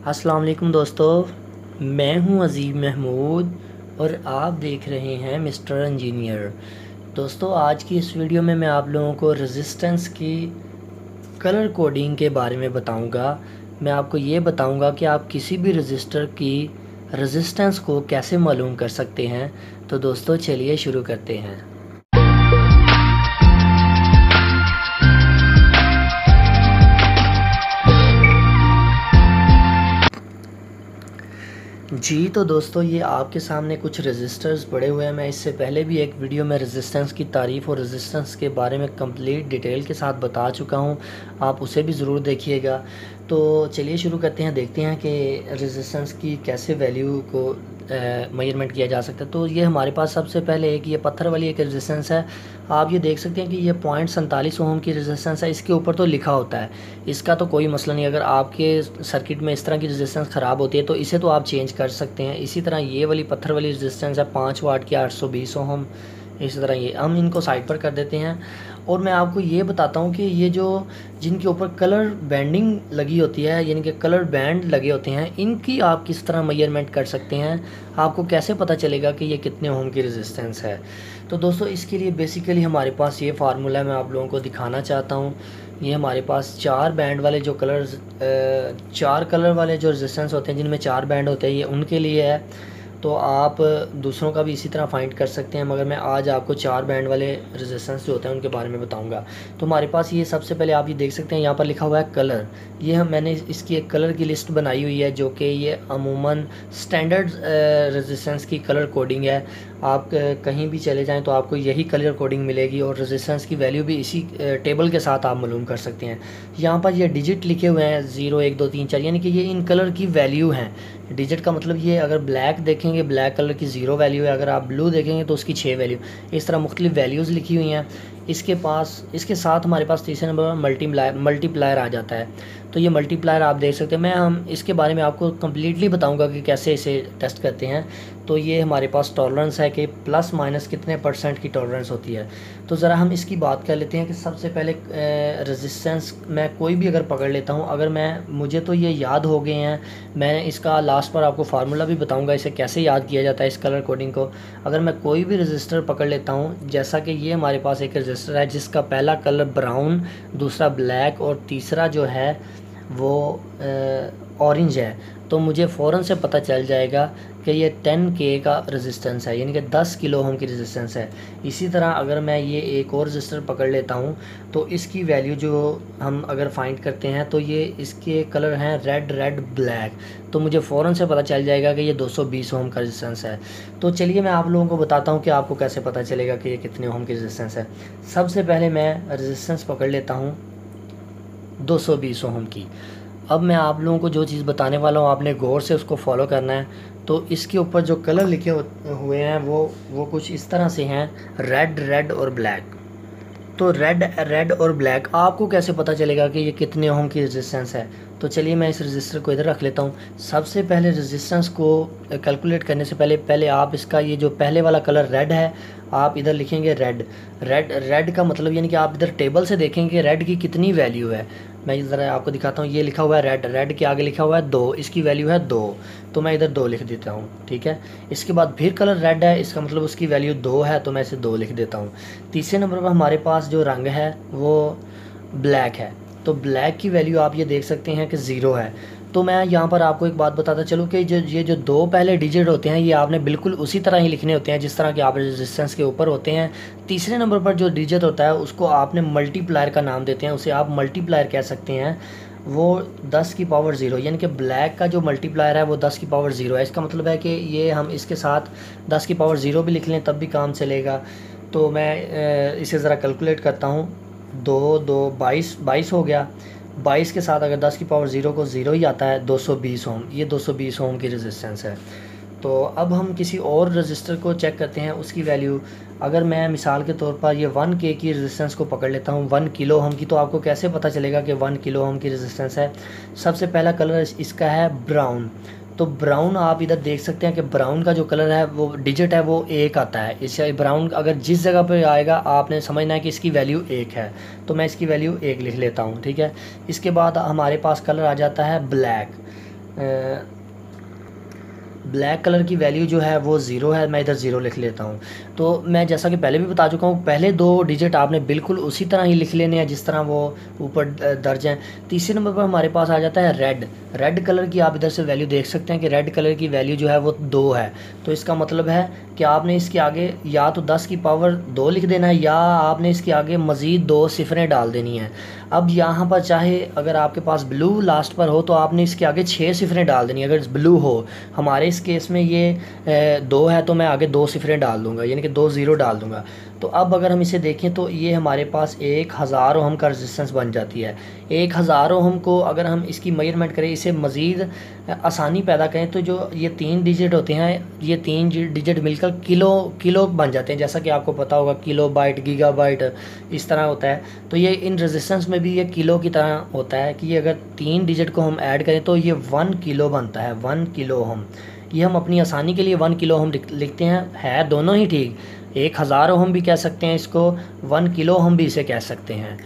अस्सलाम वालेकुम दोस्तों, मैं हूं अज़ीम महमूद और आप देख रहे हैं मिस्टर इंजीनियर। दोस्तों, आज की इस वीडियो में मैं आप लोगों को रेजिस्टेंस की कलर कोडिंग के बारे में बताऊंगा। मैं आपको ये बताऊंगा कि आप किसी भी रजिस्टर की रेजिस्टेंस को कैसे मालूम कर सकते हैं। तो दोस्तों, चलिए शुरू करते हैं। जी तो दोस्तों, ये आपके सामने कुछ रेजिस्टर्स पड़े हुए हैं। मैं इससे पहले भी एक वीडियो में रेजिस्टेंस की तारीफ़ और रेजिस्टेंस के बारे में कंप्लीट डिटेल के साथ बता चुका हूँ, आप उसे भी ज़रूर देखिएगा। तो चलिए शुरू करते हैं, देखते हैं कि रेजिस्टेंस की कैसे वैल्यू को मेजरमेंट किया जा सकता है। तो ये हमारे पास सबसे पहले एक ये पत्थर वाली एक रेजिस्टेंस है। आप ये देख सकते हैं कि ये 0.47 ओम की रेजिस्टेंस है। इसके ऊपर तो लिखा होता है, इसका तो कोई मसला नहीं। अगर आपके सर्किट में इस तरह की रेजिस्टेंस ख़राब होती है तो इसे तो आप चेंज कर सकते हैं। इसी तरह ये वाली पत्थर वाली रेजिस्टेंस है 5 वाट की 820 ओम। इसी तरह ये हम इनको साइड पर कर देते हैं। और मैं आपको ये बताता हूँ कि ये जो जिनके ऊपर कलर बैंडिंग लगी होती है, यानी कि कलर बैंड लगे होते हैं, इनकी आप किस तरह मेजरमेंट कर सकते हैं। आपको कैसे पता चलेगा कि ये कितने ओम की रेजिस्टेंस है। तो दोस्तों, इसके लिए बेसिकली हमारे पास ये फार्मूला है, मैं आप लोगों को दिखाना चाहता हूँ। ये हमारे पास 4 बैंड वाले जो कलर्स 4 कलर वाले जो रेजिस्टेंस होते हैं, जिनमें 4 बैंड होते हैं, ये उनके लिए है। तो आप दूसरों का भी इसी तरह फाइंड कर सकते हैं, मगर मैं आज आपको 4 बैंड वाले रेजिस्टेंस जो होते हैं उनके बारे में बताऊंगा। तो हमारे पास ये सबसे पहले आप ये देख सकते हैं, यहाँ पर लिखा हुआ है कलर। ये मैंने इसकी एक कलर की लिस्ट बनाई हुई है, जो कि ये अमूमन स्टैंडर्ड रेजिस्टेंस की कलर कोडिंग है। आप कहीं भी चले जाएं तो आपको यही कलर कोडिंग मिलेगी और रेजिस्टेंस की वैल्यू भी इसी टेबल के साथ आप मालूम कर सकते हैं। यहाँ पर ये डिजिट लिखे हुए हैं 0 1 2 3 4, यानी कि ये इन कलर की वैल्यू हैं। डिजिट का मतलब ये, अगर ब्लैक देखेंगे ब्लैक कलर की 0 वैल्यू है, अगर आप ब्लू देखेंगे तो उसकी 6 वैल्यू। इस तरह मुख्तलिफ वैल्यूज़ लिखी हुई हैं। इसके साथ हमारे पास तीसरे नंबर पर मल्टीप्लायर आ जाता है। तो ये मल्टीप्लायर आप देख सकते हैं। हम इसके बारे में आपको कम्प्लीटली बताऊंगा कि कैसे इसे टेस्ट करते हैं। तो ये हमारे पास टॉलरेंस है कि प्लस माइनस कितने % की टॉलरेंस होती है। तो ज़रा हम इसकी बात कर लेते हैं कि सबसे पहले रेजिस्टेंस मैं कोई भी अगर पकड़ लेता हूँ, अगर मुझे तो ये याद हो गए हैं। मैं इसका लास्ट पर आपको फार्मूला भी बताऊंगा, इसे कैसे याद किया जाता है इस कलर कोडिंग को। अगर मैं कोई भी रजिस्टर पकड़ लेता हूँ, जैसा कि ये हमारे पास एक रजिस्टर है जिसका पहला कलर ब्राउन, दूसरा ब्लैक और तीसरा जो है वो ऑरेंज है, तो मुझे फ़ौरन से पता चल जाएगा कि ये 10K का रेजिस्टेंस है, यानी कि 10 किलो ओम की रेजिस्टेंस है। इसी तरह अगर मैं ये एक और रजिस्टर पकड़ लेता हूँ तो इसकी वैल्यू जो हम अगर फाइंड करते हैं तो ये इसके कलर हैं रेड रेड ब्लैक, तो मुझे फ़ौरन से पता चल जाएगा कि ये 220 ओम का रेजिस्टेंस है। तो चलिए मैं आप लोगों को बताता हूँ कि आपको कैसे पता चलेगा कि ये कितने ओम की रेजिस्टेंस है। सबसे पहले मैं रेजिस्टेंस पकड़ लेता हूँ 220 ओम की। अब मैं आप लोगों को जो चीज़ बताने वाला हूँ, आपने गौर से उसको फॉलो करना है। तो इसके ऊपर जो कलर लिखे हुए हैं वो कुछ इस तरह से हैं, रेड रेड और ब्लैक। तो रेड रेड और ब्लैक आपको कैसे पता चलेगा कि ये कितने ओम की रेजिस्टेंस है। तो चलिए मैं इस रजिस्टर को इधर रख लेता हूँ। सबसे पहले रेजिस्टेंस को कैलकुलेट करने से पहले आप इसका ये जो पहले वाला कलर रेड है, आप इधर लिखेंगे रेड। रेड का मतलब यानी कि आप इधर टेबल से देखेंगे रेड की कितनी वैल्यू है। मैं इधर आपको दिखाता हूँ, ये लिखा हुआ है रेड के आगे लिखा हुआ है 2, इसकी वैल्यू है 2, तो मैं इधर 2 लिख देता हूँ, ठीक है। इसके बाद फिर कलर रेड है, इसका मतलब उसकी वैल्यू 2 है, तो मैं इसे 2 लिख देता हूँ। तीसरे नंबर पर हमारे पास जो रंग है वो ब्लैक है, तो ब्लैक की वैल्यू आप ये देख सकते हैं कि 0 है। तो मैं यहाँ पर आपको एक बात बताता चलूँ कि ये जो 2 पहले डिजिट होते हैं, ये आपने बिल्कुल उसी तरह ही लिखने होते हैं जिस तरह के आप रेजिस्टेंस के ऊपर होते हैं। तीसरे नंबर पर जो डिजिट होता है उसको आपने मल्टीप्लायर का नाम देते हैं, उसे आप मल्टीप्लायर कह सकते हैं। वो 10 की पावर 0, यानी कि ब्लैक का जो मल्टीप्लायर है वो 10 की पावर 0 है। इसका मतलब है कि ये हम इसके साथ 10 की पावर 0 भी लिख लें तब भी काम चलेगा। तो मैं इसे ज़रा कैलकुलेट करता हूँ। 2 2 22 हो गया। 22 के साथ अगर 10 की पावर 0 को 0 ही आता है, 220 ओम, ये 220 ओम की रेजिस्टेंस है। तो अब हम किसी और रजिस्टर को चेक करते हैं, उसकी वैल्यू। अगर मैं मिसाल के तौर पर ये 1K की रेजिस्टेंस को पकड़ लेता हूँ 1 किलो ओम की, तो आपको कैसे पता चलेगा कि 1 किलो ओम की रेजिस्टेंस है। सबसे पहला कलर इसका है ब्राउन। तो ब्राउन आप इधर देख सकते हैं कि ब्राउन का जो कलर है वो डिजिट है वो 1 आता है। इससे ब्राउन अगर जिस जगह पर आएगा आपने समझना है कि इसकी वैल्यू 1 है, तो मैं इसकी वैल्यू 1 लिख लेता हूँ, ठीक है। इसके बाद हमारे पास कलर आ जाता है ब्लैक। ब्लैक कलर की वैल्यू जो है वो ज़ीरो है, मैं इधर ज़ीरो लिख लेता हूँ। तो मैं जैसा कि पहले भी बता चुका हूँ, पहले 2 डिजिट आपने बिल्कुल उसी तरह ही लिख लेने हैं जिस तरह वो ऊपर दर्ज हैं। तीसरे नंबर पर हमारे पास आ जाता है रेड। रेड कलर की आप इधर से वैल्यू देख सकते हैं कि रेड कलर की वैल्यू जो है वो 2 है। तो इसका मतलब है कि आपने इसके आगे या तो 10 की पावर 2 लिख देना है, या आपने इसके आगे मज़ीद 2 सिफरें डाल देनी हैं। अब यहाँ पर चाहे अगर आपके पास ब्लू लास्ट पर हो तो आपने इसके आगे 6 सिफरें डाल देनी है अगर ब्लू हो। हमारे इस केस में ये 2 है तो मैं आगे 2 सिफरें डाल दूंगा, यानी कि 2 ज़ीरो डाल दूंगा। तो अब अगर हम इसे देखें तो ये हमारे पास 1000 ओहम का रेजिस्टेंस बन जाती है। 1000 ओहम को अगर हम इसकी मेजरमेंट करें, इसे मज़ीद आसानी पैदा करें, तो जो ये 3 डिजिट होते हैं, ये 3 डिजिट मिलकर किलो बन जाते हैं। जैसा कि आपको पता होगा किलो बाइट, गीगा बाइट इस तरह होता है। तो ये इन रेजिस्टेंस में भी ये किलो की तरह होता है कि ये अगर 3 डिजिट को हम ऐड करें तो ये 1 किलो बनता है, 1 किलो ओहम। ये हम अपनी आसानी के लिए 1 किलो ओहम लिखते हैं, है दोनों ही ठीक। 1000 ओहम भी कह सकते हैं इसको, 1 किलो ओहम भी इसे कह सकते हैं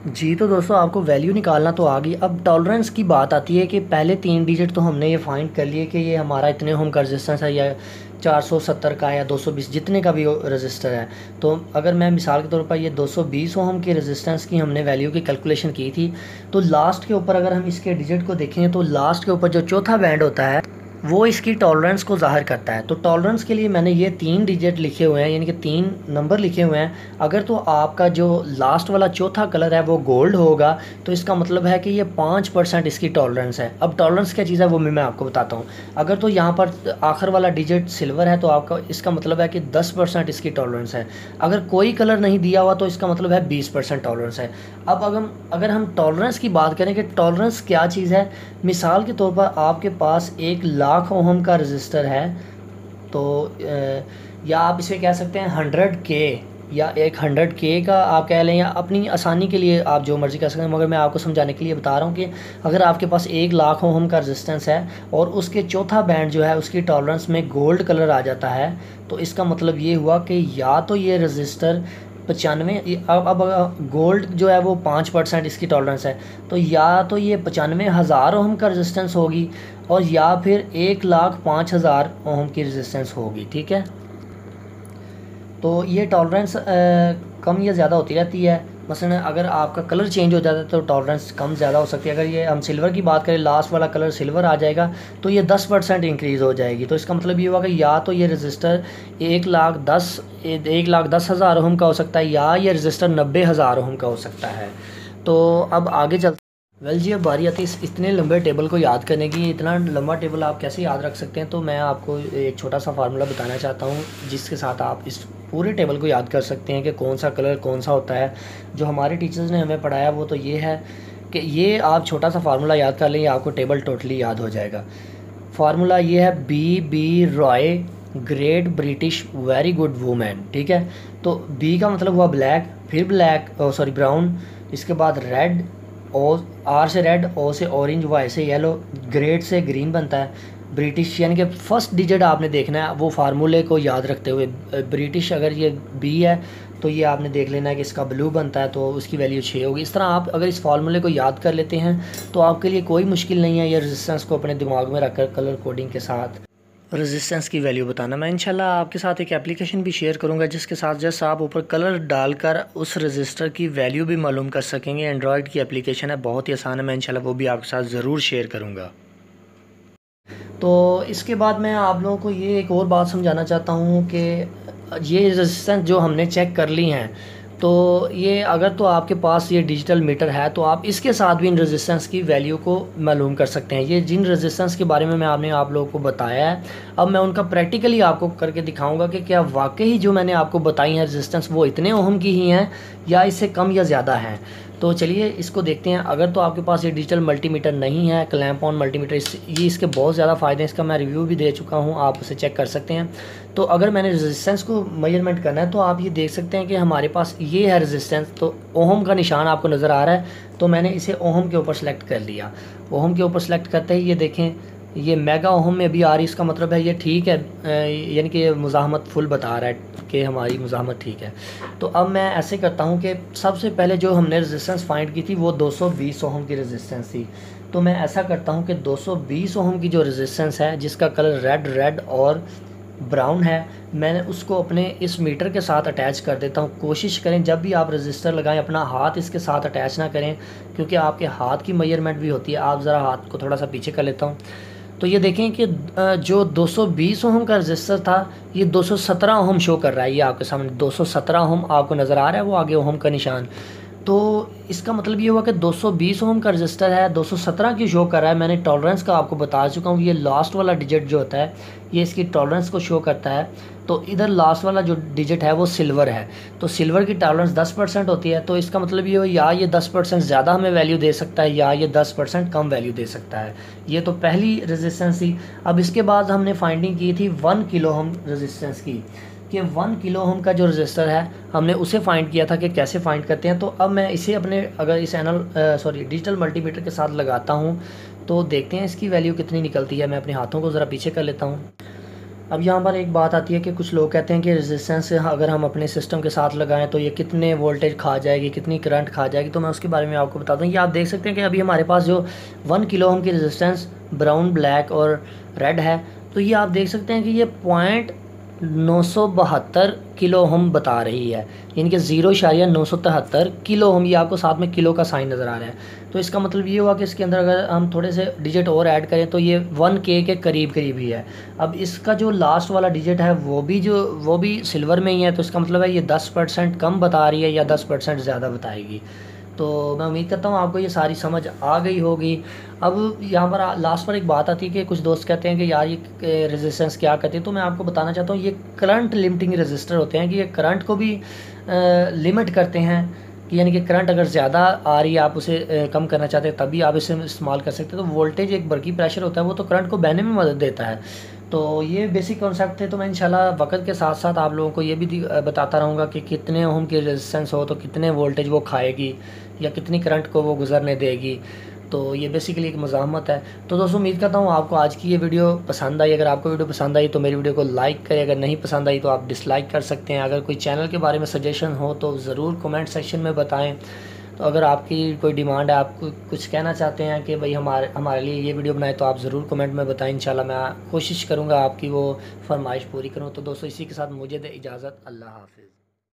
जी। तो दोस्तों आपको वैल्यू निकालना तो आ गई। अब टॉलरेंस की बात आती है कि पहले 3 डिजिट तो हमने ये फाइंड कर लिए कि ये हमारा इतने ओहम का रेजिस्टेंस है, या 470 का या 220 जितने का भी रजिस्टर है। तो अगर मैं मिसाल के तौर पर ये 220 ओहम के रेजिस्टेंस की हमने वैल्यू की कैलकुलेशन की थी, तो लास्ट के ऊपर अगर हम इसके डिजिट को देखें तो लास्ट के ऊपर जो चौथा बैंड होता है वो इसकी टॉलरेंस को ज़ाहिर करता है। तो टॉलरेंस के लिए मैंने ये 3 डिजिट लिखे हुए हैं, यानी कि 3 नंबर लिखे हुए हैं। अगर तो आपका जो लास्ट वाला चौथा कलर है वो गोल्ड होगा तो इसका मतलब है कि ये 5% इसकी टॉलरेंस है। अब टॉलरेंस क्या चीज़ है वो मैं आपको बताता हूँ। अगर तो यहाँ पर आखिर वाला डिजिट सिल्वर है तो आपका इसका मतलब है कि 10% इसकी टॉलरेंस है। अगर कोई कलर नहीं दिया हुआ तो इसका मतलब है 20% टॉलरेंस है। अब अगर हम टॉलरेंस की बात करें कि टॉलरेंस क्या चीज़ है, मिसाल के तौर पर आपके पास 1 लाख ओहम का रजिस्टर है, तो या आप इसे कह सकते हैं 100K या 100K का आप कह लें, या अपनी आसानी के लिए आप जो मर्ज़ी कर सकते हैं, मगर मैं आपको समझाने के लिए बता रहा हूँ कि अगर आपके पास 1 लाख ओहम का रेजिस्टेंस है और उसके चौथा बैंड जो है उसकी टॉलरेंस में गोल्ड कलर आ जाता है, तो इसका मतलब ये हुआ कि या तो ये रजिस्टर 95, अब गोल्ड जो है वो 5% इसकी टॉलरेंस है, तो या तो ये 95,000 ओहम का रेजिस्टेंस होगी और या फिर 1,05,000 ओहम की रेजिस्टेंस होगी। ठीक है, तो ये टॉलरेंस कम या ज़्यादा होती रहती है। मसलन अगर आपका कलर चेंज हो जाता है तो टॉलरेंस कम ज़्यादा हो सकती है। अगर ये हम सिल्वर की बात करें, लास्ट वाला कलर सिल्वर आ जाएगा तो ये 10% इंक्रीज़ हो जाएगी। तो इसका मतलब ये होगा कि या तो ये रजिस्टर 1,10,000 ओहम का हो सकता है, या ये रजिस्टर 90,000 ओहम का हो सकता है। तो अब आगे चलते वेल जी, अब बारी आती है इतने लंबे टेबल को याद करने की। इतना लंबा टेबल आप कैसे याद रख सकते हैं, तो मैं आपको एक छोटा सा फार्मूला बताना चाहता हूँ जिसके साथ आप इस पूरे टेबल को याद कर सकते हैं कि कौन सा कलर कौन सा होता है। जो हमारे टीचर्स ने हमें पढ़ाया वो तो ये है कि ये आप छोटा सा फार्मूला याद कर लें, आपको टेबल टोटली याद हो जाएगा। फार्मूला ये है B Roy, great British very good women. ठीक है, तो बी का मतलब हुआ ब्लैक, फिर ब्राउन, इसके बाद रेड, ओ आर से रेड, ओ से ऑरेंज, वाई से येलो, ग्रेट से ग्रीन बनता है, ब्रिटिश यानी कि फर्स्ट डिजिट आपने देखना है वो फार्मूले को याद रखते हुए। ब्रिटिश अगर ये बी है तो ये आपने देख लेना है कि इसका ब्लू बनता है तो उसकी वैल्यू 6 होगी। इस तरह आप अगर इस फार्मूले को याद कर लेते हैं तो आपके लिए कोई मुश्किल नहीं है ये रेजिस्टेंस को अपने दिमाग में रखकर कलर कोडिंग के साथ रेजिस्टेंस की वैल्यू बताना। मैं इंशाल्लाह आपके साथ एक एप्लीकेशन भी शेयर करूंगा जिसके साथ जैसे आप ऊपर कलर डालकर उस रजिस्टर की वैल्यू भी मालूम कर सकेंगे। एंड्रॉयड की एप्लीकेशन है, बहुत ही आसान है। मैं इंशाल्लाह वो भी आपके साथ ज़रूर शेयर करूंगा। तो इसके बाद मैं आप लोगों को ये एक और बात समझाना चाहता हूँ कि ये रेजिस्टेंस जो हमने चेक कर ली हैं, तो ये अगर तो आपके पास ये डिजिटल मीटर है तो आप इसके साथ भी इन रेजिस्टेंस की वैल्यू को मालूम कर सकते हैं। ये जिन रेजिस्टेंस के बारे में आपने आप लोगों को बताया है, अब मैं उनका प्रैक्टिकली आपको करके दिखाऊंगा कि क्या वाकई जो मैंने आपको बताई हैं रेजिस्टेंस वो इतने ओहम की ही हैं या इससे कम या ज़्यादा हैं। तो चलिए इसको देखते हैं। अगर तो आपके पास ये डिजिटल मल्टीमीटर नहीं है, क्लैंप ऑन मल्टीमीटर, ये इसके बहुत ज़्यादा फ़ायदे हैं। इसका मैं रिव्यू भी दे चुका हूँ, आप उसे चेक कर सकते हैं। तो अगर मैंने रेजिस्टेंस को मेजरमेंट करना है तो आप ये देख सकते हैं कि हमारे पास ये है रेजिस्टेंस, तो ओहम का निशान आपको नज़र आ रहा है, तो मैंने इसे ओहम के ऊपर सेलेक्ट कर लिया। ओहम के ऊपर सेलेक्ट करते ही ये देखें ये मेगा ओहम में भी आ रही, इसका मतलब है ये ठीक है, यानी कि ये मुज़ाहमत फुल बता रहा है कि हमारी मुज़ाहमत ठीक है। तो अब मैं ऐसे करता हूँ कि सबसे पहले जो हमने रेजिस्टेंस फाइंड की थी वो 220 ओहम की रेजिस्टेंस थी। तो मैं ऐसा करता हूँ कि 220 ओम की जो रेजिस्टेंस है जिसका कलर रेड और ब्राउन है, मैंने उसको अपने इस मीटर के साथ अटैच कर देता हूँ। कोशिश करें जब भी आप रजिस्टर लगाएं अपना हाथ इसके साथ अटैच ना करें, क्योंकि आपके हाथ की मेजरमेंट भी होती है। आप ज़रा हाथ को थोड़ा सा पीछे कर लेता हूँ। तो ये देखें कि जो 220 ओम का रजिस्टर था ये 217 ओम शो कर रहा है। ये आपके सामने 217 ओम आपको नज़र आ रहा है, वो आगे ओम का निशान। तो इसका मतलब ये हुआ कि 220 ओम का रजिस्टर है, 217 की शो कर रहा है। मैंने टॉलरेंस का आपको बता चुका हूँ, ये लास्ट वाला डिजिट जो होता है ये इसकी टॉलरेंस को शो करता है। तो इधर लास्ट वाला जो डिजिट है वो सिल्वर है, तो सिल्वर की टॉलरेंस 10% होती है। तो इसका मतलब ये हो या ये 10% ज़्यादा हमें वैल्यू दे सकता है या ये 10% कम वैल्यू दे सकता है। ये तो पहली रेजिस्टेंस थी। अब इसके बाद हमने फाइंडिंग की थी 1 किलो ओम रेजिस्टेंस की, कि 1 किलो ओम का जो रजिस्टर है हमने उसे फाइंड किया था कि कैसे फाइंड करते हैं। तो अब मैं इसे अपने अगर इस डिजिटल मल्टीमीटर के साथ लगाता हूँ तो देखते हैं इसकी वैल्यू कितनी निकलती है। मैं अपने हाथों को ज़रा पीछे कर लेता हूँ। अब यहाँ पर एक बात आती है कि कुछ लोग कहते हैं कि रेजिस्टेंस अगर हम अपने सिस्टम के साथ लगाएं तो ये कितने वोल्टेज खा जाएगी, कितनी करंट खा जाएगी। तो मैं उसके बारे में आपको बताता हूँ। ये आप देख सकते हैं कि अभी हमारे पास जो 1 किलो ओम की रेजिस्टेंस ब्राउन, ब्लैक और रेड है, तो ये आप देख सकते हैं कि ये 972 किलो ओम बता रही है, यानी कि 0.973 किलो ओम। ये आपको साथ में किलो का साइन नज़र आ रहा है। तो इसका मतलब ये हुआ कि इसके अंदर अगर हम थोड़े से डिजिट और ऐड करें तो ये 1K के करीब ही है। अब इसका जो लास्ट वाला डिजिट है वो भी सिल्वर में ही है, तो इसका मतलब है ये 10% कम बता रही है या 10% ज़्यादा बताएगी। तो मैं उम्मीद करता हूँ आपको ये सारी समझ आ गई होगी। अब यहाँ पर लास्ट पर एक बात आती है कि कुछ दोस्त कहते हैं कि यार ये रेजिस्टेंस क्या करती है। तो मैं आपको बताना चाहता हूँ ये करंट लिमिटिंग रेजिस्टर होते हैं, कि ये करंट को भी लिमिट करते हैं। कि यानी कि करंट अगर ज़्यादा आ रही है, आप उसे कम करना चाहते हैं तभी आप इसे इस्तेमाल कर सकते हैं। तो वोल्टेज एक बरकी प्रेशर होता है, वो तो करंट को बहने में मदद देता है। तो ये बेसिक कॉन्सेप्ट थे। तो मैं इंशाल्लाह वक्त के साथ साथ आप लोगों को ये भी बताता रहूँगा कि कितने ओम की रेजिस्टेंस हो तो कितने वोल्टेज वो खाएगी या कितनी करंट को वो गुजरने देगी। तो ये बेसिकली एक मज़ाहमत है। तो दोस्तों उम्मीद करता हूँ आपको आज की ये वीडियो पसंद आई। अगर आपको वीडियो पसंद आई तो मेरी वीडियो को लाइक करें, अगर नहीं पसंद आई तो आप डिसलाइक कर सकते हैं। अगर कोई चैनल के बारे में सजेशन हो तो ज़रूर कमेंट सेक्शन में बताएं। तो अगर आपकी कोई डिमांड है, आप कुछ कहना चाहते हैं कि भाई हमारे लिए ये वीडियो बनाए, तो आप ज़रूर कमेंट में बताएं। इंशाल्लाह मैं कोशिश करूँगा आपकी वो फरमाइश पूरी करूँ। तो दोस्तों इसी के साथ मुझे दे इजाज़त। अल्लाह हाफ़िज़।